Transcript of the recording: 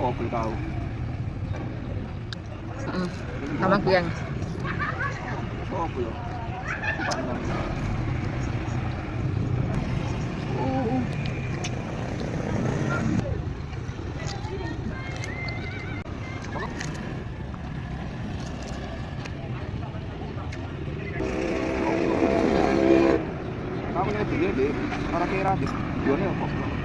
couple tao. Naman ko yan. Couple. Oo. Kamu na tigil eh. Para kay Rabbit. Yun yun.